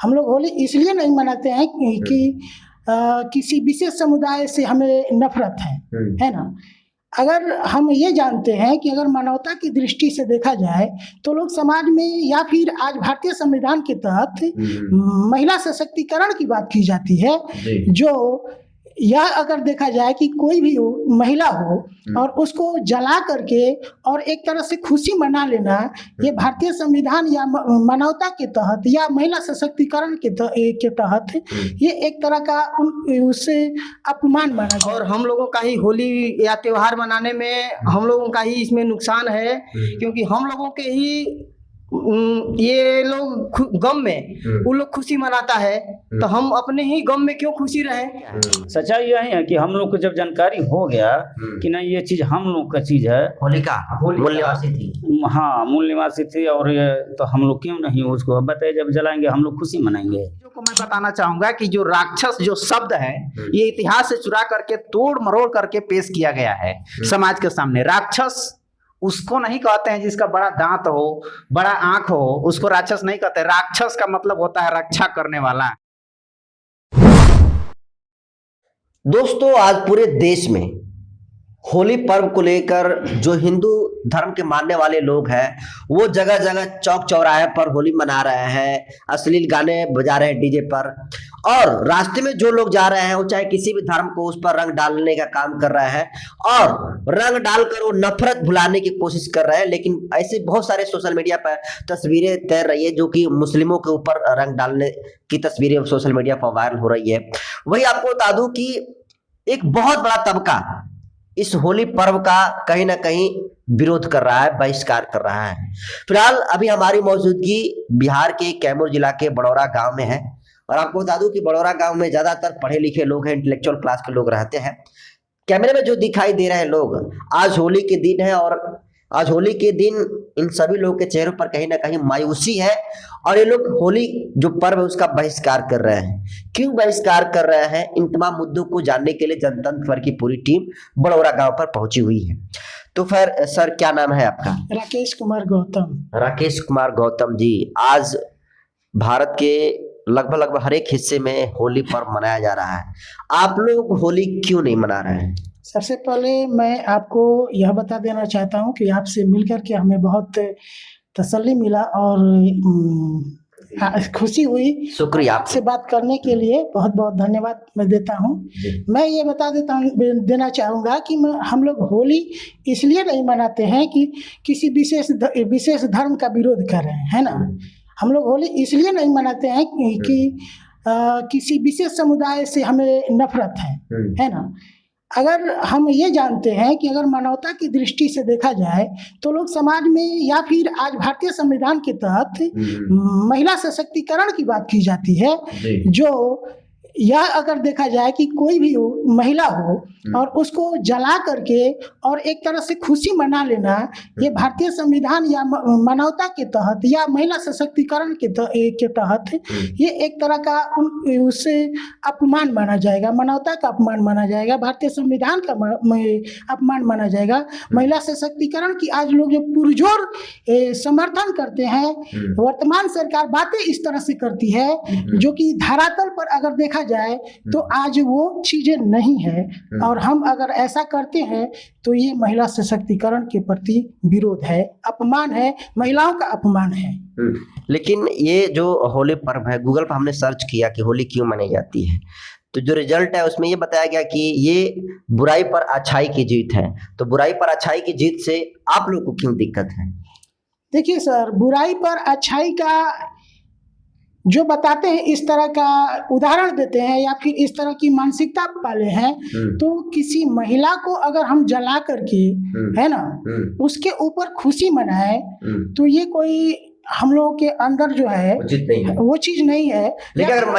हम लोग होली इसलिए नहीं मनाते हैं कि किसी विशेष समुदाय से हमें नफरत है ना। अगर हम ये जानते हैं कि अगर मानवता की दृष्टि से देखा जाए तो लोग समाज में या फिर आज भारतीय संविधान के तहत महिला सशक्तिकरण की बात की जाती है, जो यह अगर देखा जाए कि कोई भी महिला हो और उसको जला करके और एक तरह से खुशी मना लेना, ये भारतीय संविधान या मानवता के तहत या महिला सशक्तिकरण के तहत ये एक तरह का उससे अपमान माना जाए। और हम लोगों का ही होली या त्योहार मनाने में हम लोगों का ही इसमें नुकसान है, क्योंकि हम लोगों के ही ये लोग गम में वो लोग खुशी मनाता है, तो हम अपने ही गम में क्यों खुशी रहें। सच्चाई यही है कि हम लोग को जब जानकारी हो गया कि नहीं ये चीज हम लोग का चीज है, होलिका मूल निवासी थी, हाँ मूल निवासी थी, और ये तो हम लोग क्यों नहीं उसको बताए, जब जलाएंगे हम लोग खुशी मनाएंगे। को मैं बताना चाहूंगा कि जो राक्षस जो शब्द है ये इतिहास से चुरा करके तोड़ मरोड़ करके पेश किया गया है समाज के सामने। राक्षस उसको नहीं कहते हैं जिसका बड़ा दांत हो, बड़ा आंख हो, उसको राक्षस नहीं कहते। राक्षस का मतलब होता है रक्षा करने वाला। दोस्तों, आज पूरे देश में होली पर्व को लेकर जो हिंदू धर्म के मानने वाले लोग हैं वो जगह जगह चौक चौराहे पर होली मना रहे हैं, अश्लील गाने बजा रहे हैं डीजे पर, और रास्ते में जो लोग जा रहे हैं वो चाहे किसी भी धर्म को उस पर रंग डालने का काम कर रहे हैं और रंग डालकर वो नफरत भुलाने की कोशिश कर रहे हैं। लेकिन ऐसे बहुत सारे सोशल मीडिया पर तस्वीरें तैर रही है जो कि मुस्लिमों के ऊपर रंग डालने की तस्वीरें सोशल मीडिया पर वायरल हो रही है। वही आपको बता दूं कि एक बहुत बड़ा तबका इस होली पर्व का कहीं ना कहीं विरोध कर रहा है, बहिष्कार कर रहा है। फिलहाल अभी हमारी मौजूदगी बिहार के कैमूर जिला के बड़ौरा गांव में है, और आपको बता दूं कि बड़ौरा गांव में ज्यादातर पढ़े लिखे लोग हैं, इंटेलेक्चुअल क्लास के लोग रहते हैं। कैमरे में जो दिखाई दे रहे हैं लोग, आज होली के दिन है, और आज होली के दिन इन सभी लोगों के चेहरों पर कहीं ना कहीं मायूसी है, और ये लोग होली जो पर्व है उसका बहिष्कार कर रहे हैं। क्यों बहिष्कार कर रहे हैं, इन तमाम मुद्दों को जानने के लिए जनतंत्र पर की पूरी टीम बड़ौरा गांव पर पहुंची हुई है। तो फिर सर, क्या नाम है आपका? राकेश कुमार गौतम। राकेश कुमार गौतम जी, आज भारत के लगभग हर एक हिस्से में होली पर्व मनाया जा रहा है, आप लोग होली क्यों नहीं मना रहे हैं? सबसे पहले मैं आपको यह बता देना चाहता हूं कि आपसे मिलकर के हमें बहुत तसल्ली मिला और खुशी हुई। शुक्रिया, आपसे बात करने के लिए बहुत बहुत धन्यवाद मैं देता हूं। मैं ये बता देना चाहूँगा कि हम लोग होली इसलिए नहीं मनाते हैं कि किसी विशेष धर्म का विरोध कर रहे हैं, है ना। हम लोग होली इसलिए नहीं मनाते हैं कि किसी विशेष समुदाय से हमें नफरत है ना। अगर हम ये जानते हैं कि अगर मानवता की दृष्टि से देखा जाए तो लोग समाज में या फिर आज भारतीय संविधान के तहत महिला सशक्तिकरण की बात की जाती है, जो यह अगर देखा जाए कि कोई भी महिला हो और उसको जला करके और एक तरह से खुशी मना लेना, ये भारतीय संविधान या मानवता के तहत या महिला सशक्तिकरण के तहत ये एक तरह का उससे अपमान माना जाएगा, मानवता का अपमान माना जाएगा, भारतीय संविधान का अपमान माना जाएगा। महिला सशक्तिकरण की आज लोग जो पुरजोर समर्थन करते हैं, वर्तमान सरकार बातें इस तरह से करती है जो कि धरातल पर अगर देखा जाए तो आज वो चीजें नहीं है, और हम अगर ऐसा करते हैं तो ये महिला सशक्तिकरण के प्रति विरोध है, अपमान है, महिलाओं का अपमान है। लेकिन ये जो होली पर्व है, गूगल पर हमने सर्च किया कि होली क्यों मनाई जाती है, तो जो रिजल्ट है उसमें ये बताया गया कि ये बुराई पर अच्छाई की जीत है। तो बुराई पर अच्छाई की जीत से आप लोग को क्यों दिक्कत है? देखिए सर, बुराई पर अच्छाई का जो बताते हैं, इस तरह का उदाहरण देते हैं या फिर इस तरह की मानसिकता पाले हैं, तो किसी महिला को अगर हम जला करके है ना उसके ऊपर खुशी मनाए तो ये कोई हम लोगों के अंदर जो है वो चीज नहीं है। लेकिन अगर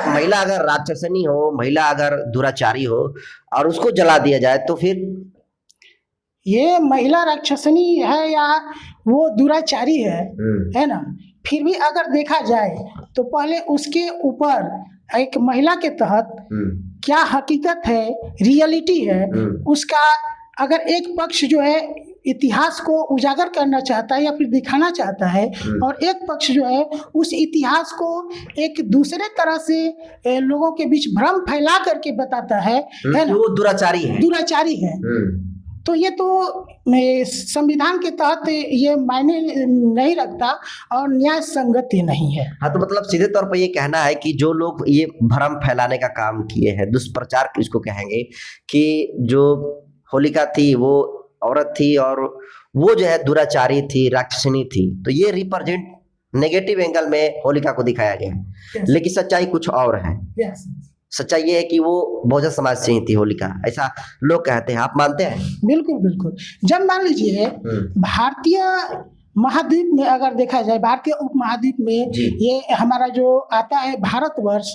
महिला अगर राक्षसनी हो, महिला अगर दुराचारी हो और उसको जला दिया जाए तो फिर ये महिला राक्षसनी है या वो दुराचारी है ना, फिर भी अगर देखा जाए तो पहले उसके ऊपर एक महिला के तहत क्या हकीकत है, रियलिटी है उसका, अगर एक पक्ष जो है इतिहास को उजागर करना चाहता है या फिर दिखाना चाहता है, और एक पक्ष जो है उस इतिहास को एक दूसरे तरह से लोगों के बीच भ्रम फैला करके बताता है ना, वो दुराचारी है। दुराचारी है। तो ये तो संविधान के तहत ये मायने नहीं रखता और न्याय संगत ही नहीं है। हाँ, तो मतलब सीधे तौर पर ये कहना है कि जो लोग ये भ्रम फैलाने का काम किए हैं, दुष्प्रचार इसको कहेंगे, कि जो होलिका थी वो औरत थी और वो जो है दुराचारी थी, राक्षसनी थी, तो ये रिप्रेजेंट नेगेटिव एंगल में होलिका को दिखाया गया है। लेकिन सच्चाई कुछ और है। सच्चाई ये है कि वो बहुजन समाज से ही थी होलिका, ऐसा लोग कहते हैं। आप मानते हैं? बिल्कुल बिल्कुल। जब मान लीजिए भारतीय महाद्वीप में अगर देखा जाए, भारतीय उपमहाद्वीप में ये हमारा जो आता है भारतवर्ष,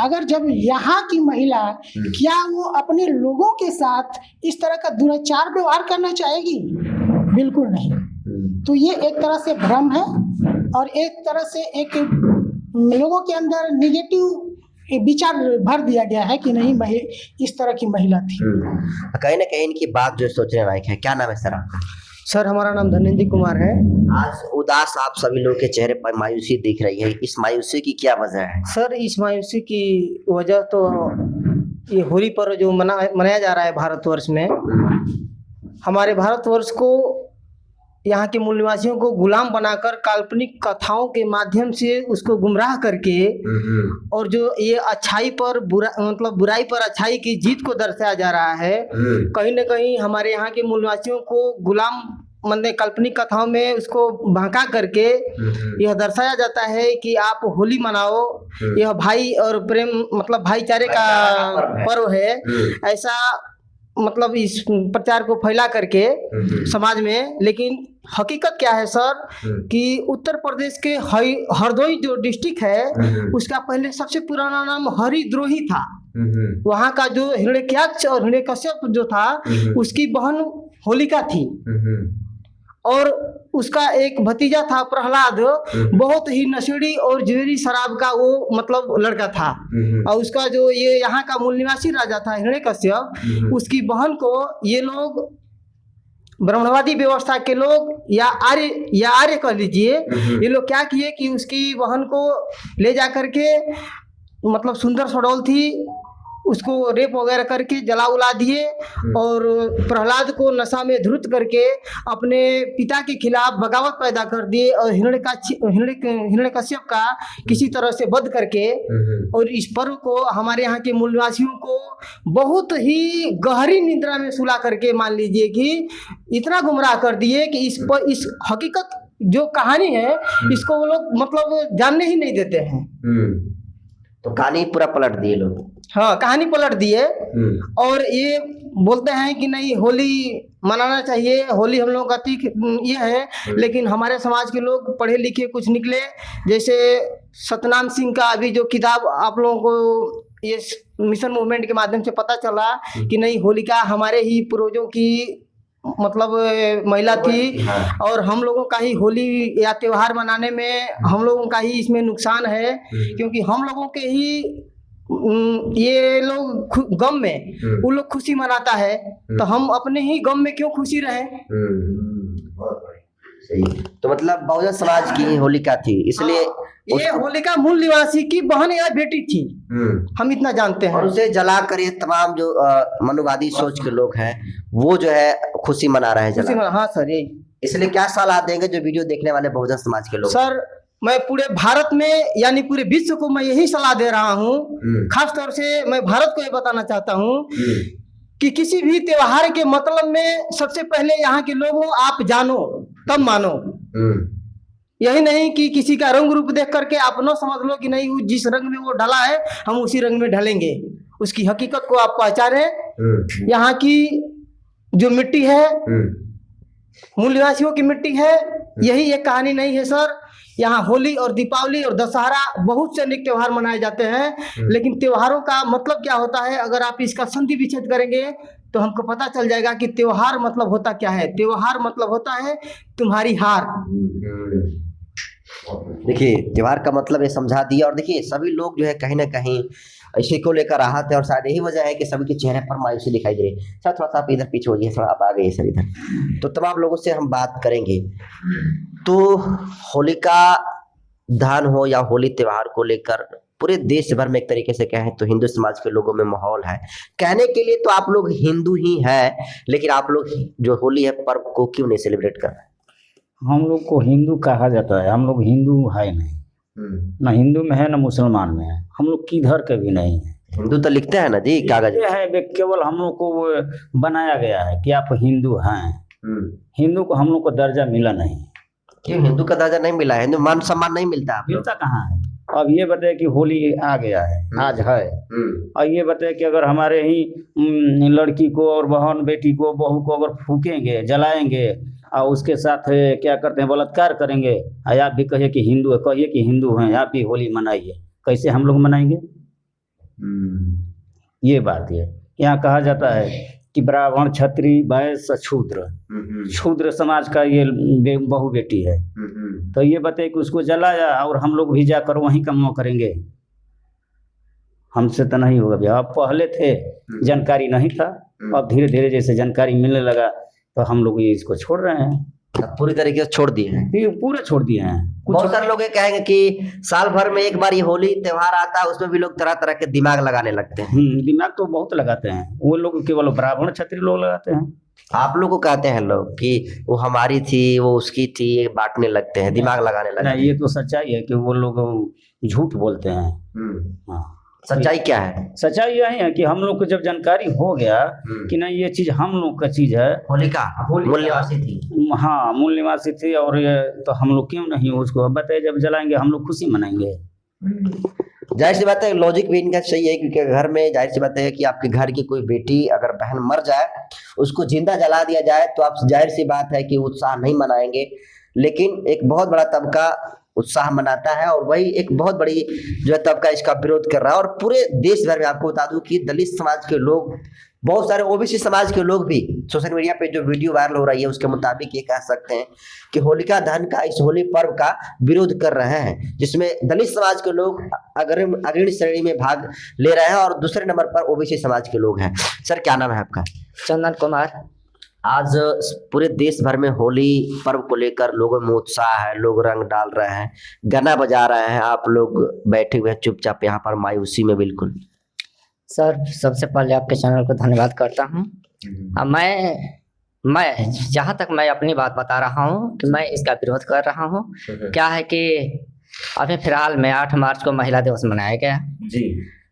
अगर जब यहाँ की महिला क्या वो अपने लोगों के साथ इस तरह का दुराचार व्यवहार करना चाहेगी? बिल्कुल नहीं। तो ये एक तरह से भ्रम है और एक तरह से एक लोगों के अंदर निगेटिव विचार भर दिया गया है कि नहीं इस तरह की महिला थी। कहीं ना कहीं इनकी बात जो सोचने लायक है। क्या नाम है सर आपका? सर हमारा नाम धनेंद्र कुमार है। आज उदास आप सभी लोगों के चेहरे पर मायूसी दिख रही है, इस मायूसी की क्या वजह है? सर इस मायूसी की वजह तो ये होली पर्व जो मनाया जा रहा है भारतवर्ष में, हमारे भारतवर्ष को यहाँ के मूल निवासियों को गुलाम बनाकर काल्पनिक कथाओं के माध्यम से उसको गुमराह करके और जो ये अच्छाई पर बुराई पर अच्छाई की जीत को दर्शाया जा रहा है, कहीं न कहीं हमारे यहाँ के मूल निवासियों को गुलाम मतलब काल्पनिक कथाओं में उसको भड़का करके यह दर्शाया जाता है कि आप होली मनाओ, यह भाई और प्रेम मतलब भाईचारे का पर्व है, ऐसा मतलब इस प्रचार को फैला करके समाज में। लेकिन हकीकत क्या है सर कि उत्तर प्रदेश के हरदोई जो डिस्ट्रिक्ट है उसका पहले सबसे पुराना नाम हरिद्रोही था। वहाँ का जो हिरण्यक्ष और हिरण्यकश्यप जो था उसकी बहन होलिका थी और उसका एक भतीजा था प्रहलाद, बहुत ही नशेड़ी और जहरीली शराब का वो मतलब लड़का था। और उसका जो ये यहाँ का मूल निवासी राजा था हिरण्यकश्यप, उसकी बहन को ये लोग ब्राह्मणवादी व्यवस्था के लोग या आर्य कह लीजिए, ये लोग क्या किए कि उसकी बहन को ले जा करके मतलब सुंदर सडौल थी उसको रेप वगैरह करके जला उला दिए और प्रहलाद को नशा में धुत करके अपने पिता के खिलाफ बगावत पैदा कर दिए और हिरण्यकश्यप का किसी तरह से वध करके और इस पर्व को हमारे यहाँ के मूल निवासियों को बहुत ही गहरी निद्रा में सुला करके मान लीजिए कि इतना गुमराह कर दिए कि इस हकीकत जो कहानी है इसको वो लोग मतलब जानने ही नहीं देते हैं। तो कहानी पूरा पलट दिए लोग। हाँ, कहानी पलट दिए और ये बोलते हैं कि नहीं होली मनाना चाहिए, होली हम लोगों का तीख ये है। लेकिन हमारे समाज के लोग पढ़े लिखे कुछ निकले, जैसे सतनाम सिंह का अभी जो किताब आप लोगों को ये मिशन मूवमेंट के माध्यम से पता चला कि नहीं होलिका हमारे ही पूर्वजों की मतलब महिला थी और हम लोगों का ही होली या त्योहार मनाने में हम लोगों का ही इसमें नुकसान है, क्योंकि हम लोगों के ही ये लोग गम में वो लोग खुशी मनाता है, तो हम अपने ही गम में क्यों खुशी रहें। सही। तो मतलब बहुजन समाज की होलिका थी, इसलिए ये होलिका मूल निवासी की बहन या बेटी थी, हम इतना जानते हैं। और उसे जला कर ये तमाम जो मनुवादी सोच के लोग हैं वो जो है खुशी मना रहे हैं। हाँ सर, ये इसलिए क्या सलाह देंगे जो वीडियो देखने वाले बहुजन समाज के लोग? सर मैं पूरे भारत में यानी पूरे विश्व को मैं यही सलाह दे रहा हूँ, खास तौर से मैं भारत को ये बताना चाहता हूँ कि किसी भी त्योहार के मतलब में सबसे पहले यहाँ के लोगों आप जानो तब मानो। यही नहीं कि किसी का रंग रूप देख करके आप न समझ लो कि नहीं वो जिस रंग में वो ढला है हम उसी रंग में ढलेंगे। उसकी हकीकत को आप पहचाने। यहाँ की जो मिट्टी है मूल निवासियों की मिट्टी है, यही एक कहानी नहीं है सर। यहाँ होली और दीपावली और दशहरा बहुत से अनेक त्योहार मनाए जाते हैं, लेकिन त्योहारों का मतलब क्या होता है अगर आप इसका संधि विच्छेद करेंगे तो हमको पता चल जाएगा कि त्योहार मतलब होता क्या है। त्योहार मतलब होता है तुम्हारी हार। देखिए त्योहार का मतलब ये समझा दिया। और देखिए सभी लोग जो है कहीं ना कहीं इसी को लेकर आहत है और शायद यही वजह है कि सभी के चेहरे पर मायूसी दिखाई दे रही है। सर थोड़ा सा आप इधर पीछे हो जाइए, थोड़ा आप आ गए सर इधर। तो तमाम लोगों से हम बात करेंगे। तो होलिका दहन हो या होली त्योहार को लेकर पूरे देश भर में एक तरीके से कहें तो हिंदू समाज के लोगों में माहौल है। कहने के लिए तो आप लोग हिंदू ही हैं, लेकिन आप लोग जो होली है पर्व को क्यों नहीं सेलिब्रेट कर रहे हैं? हम लोग को हिंदू कहा जाता है, हम लोग हिंदू है नहीं, ना हिंदू में है ना मुसलमान में है, हम लोग किधर के भी नहीं है। हिंदू तो लिखते हैं ना जी कागज ये है केवल हम लोग को वो बनाया गया है कि आप हिंदू हैं। हिंदू को हम लोग को दर्जा मिला नहीं। क्यों हिंदू का दर्जा नहीं मिला है? हिंदू मान सम्मान नहीं मिलता आप लोग? मिलता कहाँ है? अब ये बताए कि होली आ गया है, आज है, और ये बताए कि अगर हमारे ही लड़की को और बहन बेटी को बहू को अगर फूकेंगे जलाएंगे और उसके साथ क्या करते हैं बलात्कार करेंगे, और आप भी कहिए कि हिंदू है, कहिए कि हिंदू हैं, आप भी होली मनाइए, कैसे हम लोग मनाएंगे? ये बात है। यहाँ कहा जाता है कि ब्राह्मण क्षत्रिय वैश्य शूद्र, शूद्र समाज का ये बहू बेटी है, तो ये बताए कि उसको जलाया और हम लोग भी जाकर वहीं काम करेंगे, हमसे तो नहीं होगा भैया। अब पहले थे जानकारी नहीं था, अब धीरे धीरे जैसे जानकारी मिलने लगा तो हम लोग ये इसको छोड़ रहे हैं, पूरी तरीके से छोड़ दिए हैं। ये पूरे छोड़ दिए हैं। बहुत सारे लोग ये कहेंगे कि साल भर में एक बार ये होली त्योहार आता है, उसमें भी लोग तरह तरह के दिमाग लगाने लगते हैं। दिमाग तो बहुत लगाते हैं वो लोग, केवल ब्राह्मण क्षत्रिय लोग लगाते हैं। आप लोग को कहते हैं लोग कि वो हमारी थी वो उसकी थी, ये बांटने लगते हैं, दिमाग लगाने लगते हैं। ये तो सच्चाई है कि वो लोग झूठ बोलते हैं। हाँ, सच्चाई क्या है? सच्चाई यही है कि हम लोग को जब जानकारी हो गया कि नहीं ये चीज हम लोग का चीज है, होलिका मूल निवासी थी। हाँ मूल निवासी थी, और ये तो हम लोग क्यों नहीं उसको बताए, जब जलाएंगे हम लोग खुशी मनाएंगे। जाहिर सी बात है, लॉजिक भी इनका सही है, क्योंकि घर में जाहिर सी बात है कि आपके घर की कोई बेटी अगर बहन मर जाए, उसको जिंदा जला दिया जाए तो आप जाहिर सी बात है कि उत्साह नहीं मनाएंगे। लेकिन एक बहुत बड़ा तबका उत्साह मनाता है, और वही एक बहुत बड़ी जो है तबका इसका विरोध कर रहा है। और पूरे देश भर में आपको बता दूं कि दलित समाज के लोग, बहुत सारे ओबीसी समाज के लोग भी सोशल मीडिया पे जो वीडियो वायरल हो रही है उसके मुताबिक ये कह सकते हैं कि होलिका दहन का, इस होली पर्व का विरोध कर रहे हैं, जिसमें दलित समाज के लोग अग्रणी श्रेणी में भाग ले रहे हैं और दूसरे नंबर पर ओबीसी समाज के लोग हैं। सर क्या नाम है आपका? चंदन कुमार। आज पूरे देश भर में होली पर्व को लेकर लोगों में उत्साह है, लोग रंग डाल रहे हैं, गाना बजा रहे हैं, आप लोग बैठे हुए हैं चुपचाप यहाँ पर मायूसी में। बिल्कुल सर, सबसे पहले आपके चैनल को धन्यवाद करता हूँ। अब मैं जहाँ तक मैं अपनी बात बता रहा हूँ कि मैं इसका विरोध कर रहा हूँ। क्या है कि अभी फिलहाल में 8 मार्च को महिला दिवस मनाया गया जी।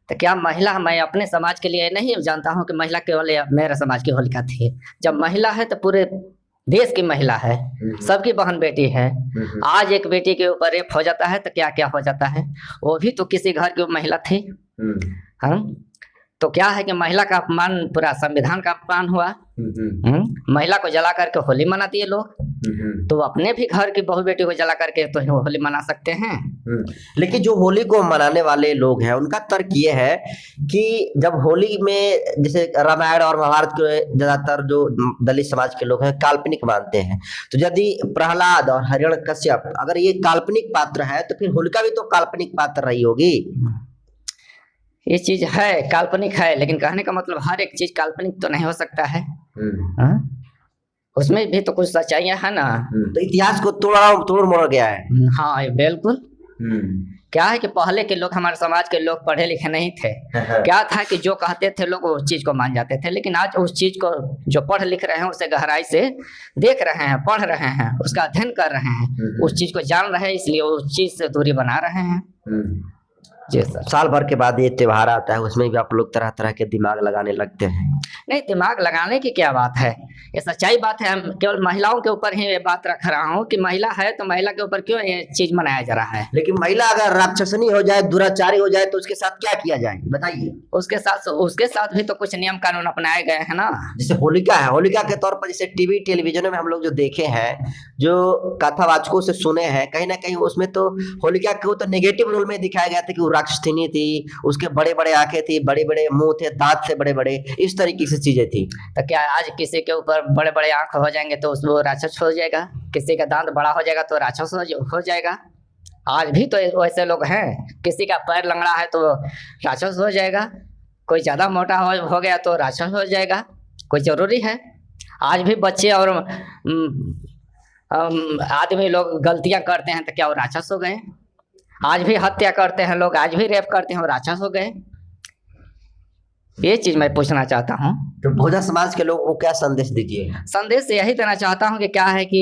तो क्या महिला, मैं अपने समाज के लिए नहीं जानता हूँ कि महिला केवल मेरे समाज की होलिका थी। जब महिला है तो पूरे देश की महिला है, सबकी बहन बेटी है। आज एक बेटी के ऊपर रेप हो जाता है तो क्या क्या हो जाता है, वो भी तो किसी घर की महिला थी। हम तो क्या है कि महिला का अपमान, पूरा संविधान का अपमान हुआ। महिला को जला करके होली मनाती है लोग, तो अपने भी घर की बहू बेटी को जला करके तो होली मना सकते हैं। लेकिन जो होली को मनाने वाले लोग हैं उनका तर्क ये है कि जब होली में, जैसे रामायण और महाभारत के ज्यादातर जो दलित समाज के लोग हैं काल्पनिक मानते हैं, तो यदि प्रहलाद और हिरण्यकश्यप अगर ये काल्पनिक पात्र है तो फिर होलिका भी तो काल्पनिक पात्र रही होगी। ये चीज है, काल्पनिक है, लेकिन कहने का मतलब हर एक चीज काल्पनिक तो नहीं हो सकता है। उसमें भी तो कुछ सच्चाइयां है ना। तो इतिहास को तोड़ मोड़ गया है। हाँ बिल्कुल। क्या है कि पहले के लोग, हमारे समाज के लोग पढ़े लिखे नहीं थे। क्या था कि जो कहते थे लोग उस चीज को मान जाते थे, लेकिन आज उस चीज को जो पढ़ लिख रहे हैं उसे गहराई से देख रहे हैं, पढ़ रहे हैं, उसका अध्ययन कर रहे हैं, उस चीज को जान रहे हैं, इसलिए उस चीज से दूरी बना रहे हैं। जी सर। साल भर के बाद ये त्योहार आता है, उसमें भी आप लोग तरह तरह के दिमाग लगाने लगते हैं। नहीं, दिमाग लगाने की क्या बात है, ये सच्चाई बात है। हम केवल महिलाओं के ऊपर ही ये बात रख रहा हूँ कि महिला है तो महिला के ऊपर क्यों ये चीज मनाया जा रहा है। लेकिन महिला अगर राक्षसनी हो जाए, दुराचारी हो जाए, तो उसके साथ क्या किया जाए बताइए। उसके साथ भी तो कुछ नियम कानून अपनाए गए हैं ना। जैसे होलिका है, होलिका के तौर पर जैसे टीवी टेलीविजन में हम लोग जो देखे हैं, जो कथावाचकों से सुने हैं, कहीं ना कहीं उसमें तो होलिका को तो नेगेटिव रोल में दिखाया गया था कि वो राक्षसनी थी, उसके बड़े बड़े आंखें थी, बड़े बड़े मुंह थे, दांत थे बड़े बड़े, इस तरीके से चीजें थी। तो क्या आज किसी के ऊपर बड़े बड़े आंख हो जाएंगे तो वो राक्षस हो जाएगा, किसी का दांत बड़ा हो जाएगा तो राक्षस हो जाएगा। आज भी तो वैसे लोग हैं, किसी का पैर लंगड़ा है तो राक्षस हो जाएगा, कोई ज़्यादा मोटा हो गया तो राक्षस हो जाएगा, कोई ज़रूरी है। आज भी बच्चे और आदमी लोग गलतियां करते हैं तो क्या वो राक्षस हो गए? आज भी हत्या करते हैं लोग, आज भी रेप करते हैं, वो राक्षस हो गए? ये चीज मैं पूछना चाहता हूँ। तो बहुजन समाज के लोगों को क्या संदेश दीजिए? संदेश यही देना चाहता हूँ कि क्या है कि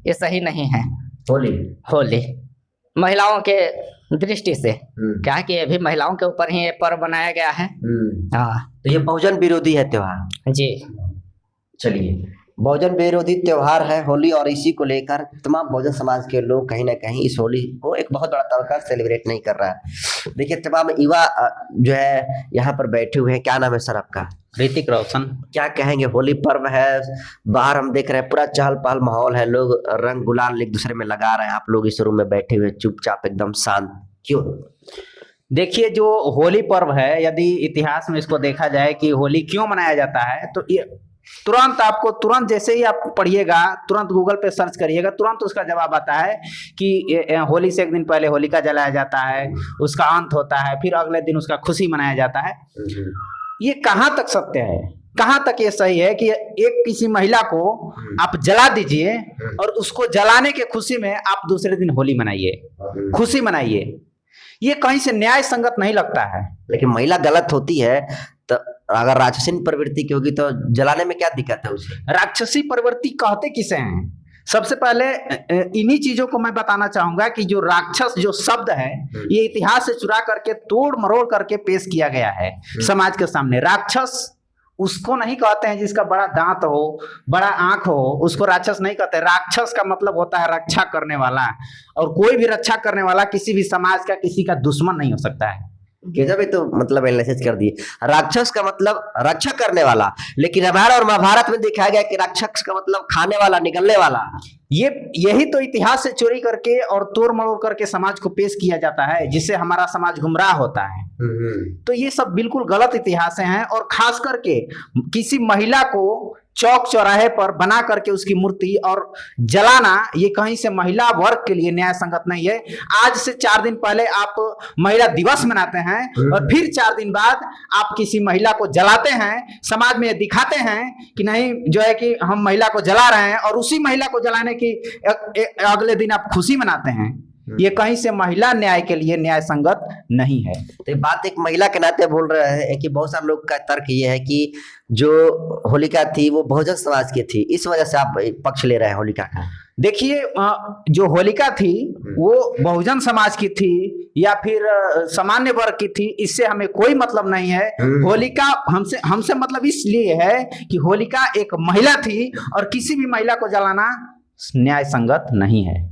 ये सही नहीं है होली महिलाओं के दृष्टि से। क्या है कि ये भी महिलाओं के ऊपर ही ये पर्व बनाया गया है। हाँ, तो ये बहुजन विरोधी है त्योहार। जी। चलिए, बहुजन विरोधी त्योहार है होली, और इसी को लेकर तमाम बहुजन समाज के लोग कहीं ना कहीं इस होली को एक बहुत बड़ा तरीका सेलिब्रेट नहीं कर रहा है। देखिए, तमाम युवा जो है यहाँ पर बैठे हुए हैं। क्या नाम है सर आपका? ऋतिक रोशन। क्या कहेंगे? होली पर्व है, बाहर हम देख रहे हैं पूरा चहल पहल माहौल है, लोग रंग गुलाल एक दूसरे में लगा रहे हैं। आप लोग इस रूम में बैठे हुए चुपचाप एकदम शांत, क्यों? देखिए, जो होली पर्व है, यदि इतिहास में इसको देखा जाए कि होली क्यों मनाया जाता है, तो ये तुरंत जैसे ही आप पढ़िएगा, तुरंत गूगल पे सर्च करिएगा, तुरंत उसका जवाब आता है कि होली से एक दिन पहले होलिका जलाया जाता है, उसका अंत होता है, फिर अगले दिन उसका खुशी मनाया जाता है। ये कहाँ तक सत्य है, कहाँ तक ये सही है कि एक किसी महिला को आप जला दीजिए और उसको जलाने के खुशी में आप दूसरे दिन होली मनाइए, खुशी मनाइए? ये कहीं से न्याय संगत नहीं लगता है। लेकिन महिला गलत होती है तो अगर राक्षसी प्रवृत्ति की होगी तो जलाने में क्या दिक्कत है उसे? राक्षसी प्रवृत्ति कहते किसे हैं? सबसे पहले इन्हीं चीजों को मैं बताना चाहूंगा कि जो राक्षस जो शब्द है, ये इतिहास से चुरा करके तोड़ मरोड़ करके पेश किया गया है समाज के सामने। राक्षस उसको नहीं कहते हैं जिसका बड़ा दांत हो, बड़ा आंख हो, उसको राक्षस नहीं कहते। राक्षस का मतलब होता है रक्षा करने वाला, और कोई भी रक्षा करने वाला किसी भी समाज का, किसी का दुश्मन नहीं हो सकता है। गजब ही तो मतलब एनालिसिस कर दिए। राक्षस का मतलब रक्षा करने वाला, लेकिन रामायण और महाभारत में दिखाया गया कि राक्षस का मतलब खाने वाला, निगलने वाला। यही तो इतिहास से चोरी करके और तोड़ मरोड़ करके समाज को पेश किया जाता है, जिससे हमारा समाज गुमराह होता है। तो ये सब बिल्कुल गलत इतिहास हैं, और खास करके किसी महिला को चौक चौराहे पर बना करके उसकी मूर्ति और जलाना, ये कहीं से महिला वर्ग के लिए न्याय संगत नहीं है। आज से 4 दिन पहले आप महिला दिवस मनाते हैं और फिर 4 दिन बाद आप किसी महिला को जलाते हैं, समाज में दिखाते हैं कि नहीं जो है कि हम महिला को जला रहे हैं, और उसी महिला को जलाने की अगले दिन आप खुशी मनाते हैं। ये कहीं से महिला न्याय के लिए न्याय संगत नहीं है। तो ये बात एक महिला के नाते बोल रहे हैं कि बहुत सारे लोग का तर्क ये है कि जो होलिका थी वो बहुजन समाज की थी, इस वजह से आप पक्ष ले रहे हैं होलिका का। देखिए, जो होलिका थी वो बहुजन समाज की थी या फिर सामान्य वर्ग की थी, इससे हमें कोई मतलब नहीं है। होलिका हमसे मतलब इसलिए है कि होलिका एक महिला थी, और किसी भी महिला को जलाना न्याय संगत नहीं है।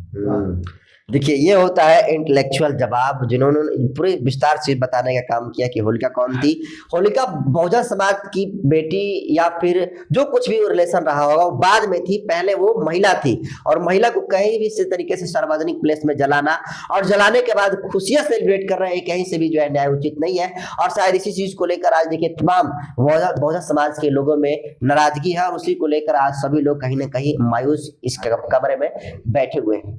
देखिए, ये होता है इंटेलेक्चुअल जवाब, जिन्होंने पूरे विस्तार से बताने का काम किया कि होलिका कौन थी। होलिका बहुजन समाज की बेटी या फिर जो कुछ भी रिलेशन रहा होगा वो बाद में थी, पहले वो महिला थी, और महिला को कहीं भी इस तरीके से सार्वजनिक प्लेस में जलाना और जलाने के बाद खुशियां सेलिब्रेट कर रहे हैं, कहीं से भी जो है न्याय उचित नहीं है। और शायद इसी चीज को लेकर आज देखिए तमाम बहुजन समाज के लोगों में नाराजगी है, और उसी को लेकर आज सभी लोग कहीं ना कहीं मायूस इस कमरे में बैठे हुए हैं।